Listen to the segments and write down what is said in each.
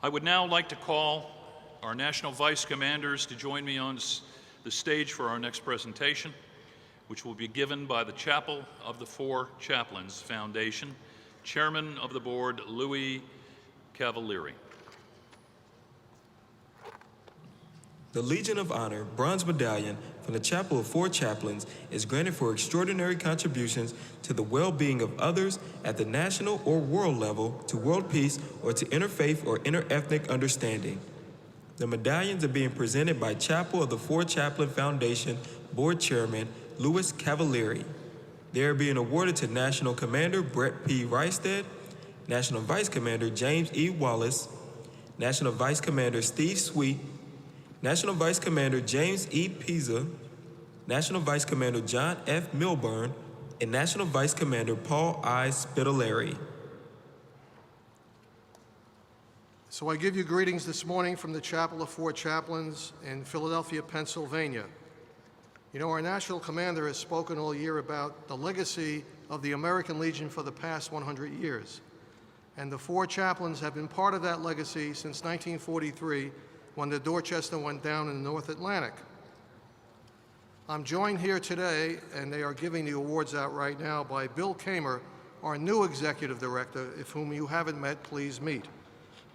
I would now like to call our National Vice Commanders to join me on the stage for our next presentation, which will be given by the Chapel of the Four Chaplains Foundation, Chairman of the Board, Louis Cavaliere. The Legion of Honor Bronze Medallion from the Chapel of Four Chaplains is granted for extraordinary contributions to the well-being of others at the national or world level, to world peace, or to interfaith or interethnic understanding. The medallions are being presented by Chapel of the Four Chaplain Foundation Board Chairman Louis Cavaliere. They are being awarded to National Commander Brett P. Reistad, National Vice Commander James E. Wallace, National Vice Commander Steve Sweet, National Vice Commander James E. Pisa, National Vice Commander John F. Milburn, and National Vice Commander Paul I. Spedaliere. So I give you greetings this morning from the Chapel of Four Chaplains in Philadelphia, Pennsylvania. You know, our National Commander has spoken all year about the legacy of the American Legion for the past 100 years. And the Four Chaplains have been part of that legacy since 1943, when the Dorchester went down in the North Atlantic. I'm joined here today, and they are giving the awards out right now, by Bill Kamer, our new Executive Director, if whom you haven't met, please meet.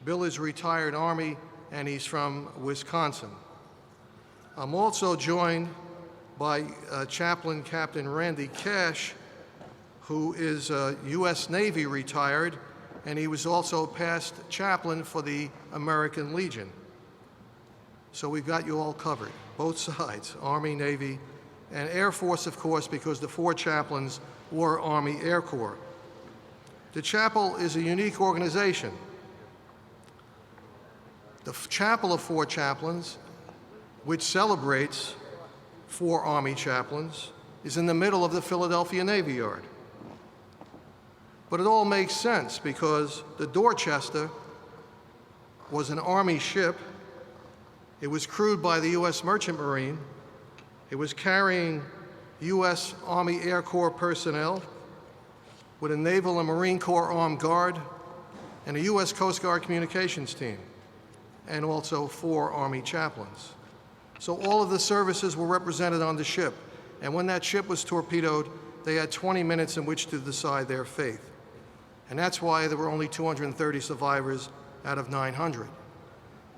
Bill is retired Army, and he's from Wisconsin. I'm also joined by Chaplain Captain Randy Cash, who is U.S. Navy retired, and he was also past chaplain for the American Legion. So we've got you all covered, both sides, Army, Navy, and Air Force, of course, because the Four Chaplains were Army Air Corps. The Chapel is a unique organization. The Chapel of Four Chaplains, which celebrates 4 Army chaplains, is in the middle of the Philadelphia Navy Yard. But it all makes sense because the Dorchester was an Army ship. It was crewed by the U.S. Merchant Marine. It was carrying U.S. Army Air Corps personnel with a Naval and Marine Corps Armed Guard and a U.S. Coast Guard communications team, and also 4 Army chaplains. So all of the services were represented on the ship, and when that ship was torpedoed, they had 20 minutes in which to decide their fate. And that's why there were only 230 survivors out of 900.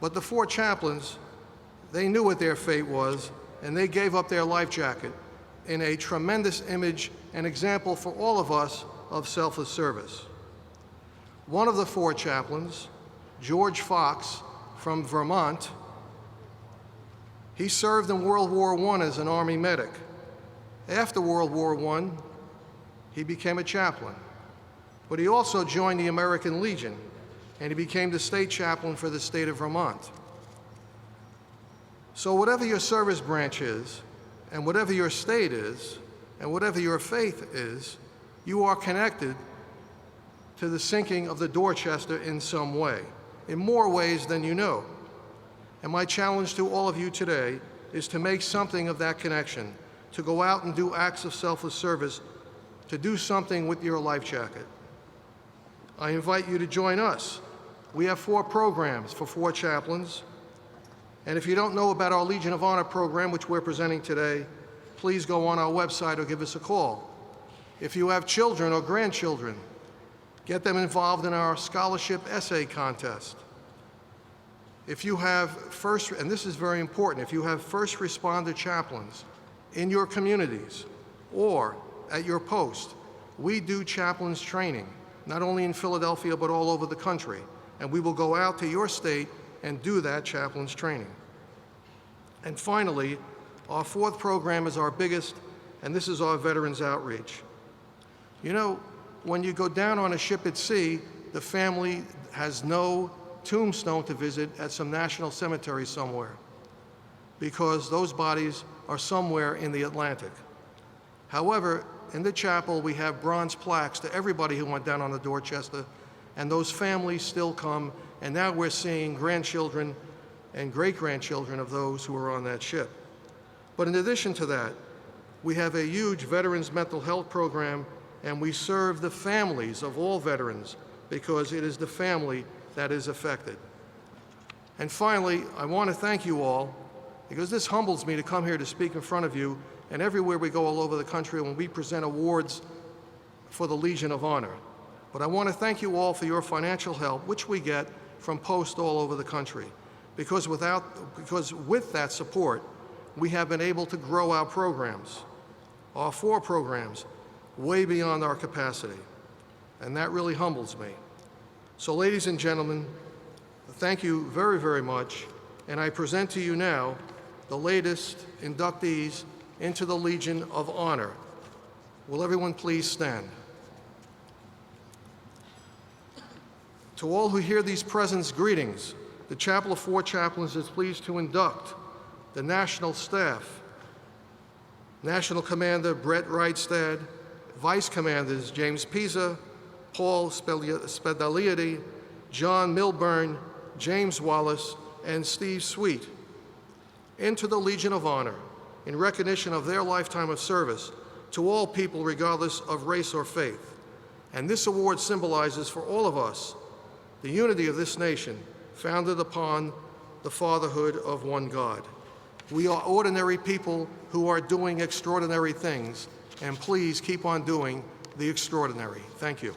But the 4 chaplains, they knew what their fate was, and they gave up their life jacket in a tremendous image and example for all of us of selfless service. One of the 4 chaplains, George Fox from Vermont, he served in World War I as an Army medic. After World War I, he became a chaplain. But he also joined the American Legion, and he became the state chaplain for the state of Vermont. So whatever your service branch is, and whatever your state is, and whatever your faith is, you are connected to the sinking of the Dorchester in some way, in more ways than you know. And my challenge to all of you today is to make something of that connection, to go out and do acts of selfless service, to do something with your life jacket. I invite you to join us. We have 4 programs for 4 chaplains. And if you don't know about our Legion of Honor program, which we're presenting today, please go on our website or give us a call. If you have children or grandchildren, get them involved in our scholarship essay contest. If you have and this is very important, if you have first responder chaplains in your communities or at your post, we do chaplains training, not only in Philadelphia, but all over the country. And we will go out to your state and do that chaplains training. And finally, our 4th program is our biggest, and this is our Veterans Outreach. You know, when you go down on a ship at sea, the family has no tombstone to visit at some national cemetery somewhere, because those bodies are somewhere in the Atlantic. However, in the chapel, we have bronze plaques to everybody who went down on the Dorchester, and those families still come, and now we're seeing grandchildren and great-grandchildren of those who were on that ship. But in addition to that, we have a huge veterans mental health program, and we serve the families of all veterans, because it is the family that is affected. And finally, I want to thank you all, because this humbles me to come here to speak in front of you and everywhere we go all over the country when we present awards for the Legion of Honor. But I want to thank you all for your financial help, which we get from posts all over the country. Because with that support, we have been able to grow our programs, our 4 programs, way beyond our capacity. And that really humbles me. So ladies and gentlemen, thank you very, very much. And I present to you now the latest inductees into the Legion of Honor. Will everyone please stand? To all who hear these presents, greetings. The Chapel of 4 Chaplains is pleased to induct the National Staff, National Commander Brett Reistad, Vice Commanders James Pisa, Paul Spedaliere, John Milburn, James Wallace, and Steve Sweet, into the Legion of Honor in recognition of their lifetime of service to all people regardless of race or faith. And this award symbolizes for all of us the unity of this nation, founded upon the fatherhood of one God. We are ordinary people who are doing extraordinary things, and please keep on doing the extraordinary. Thank you.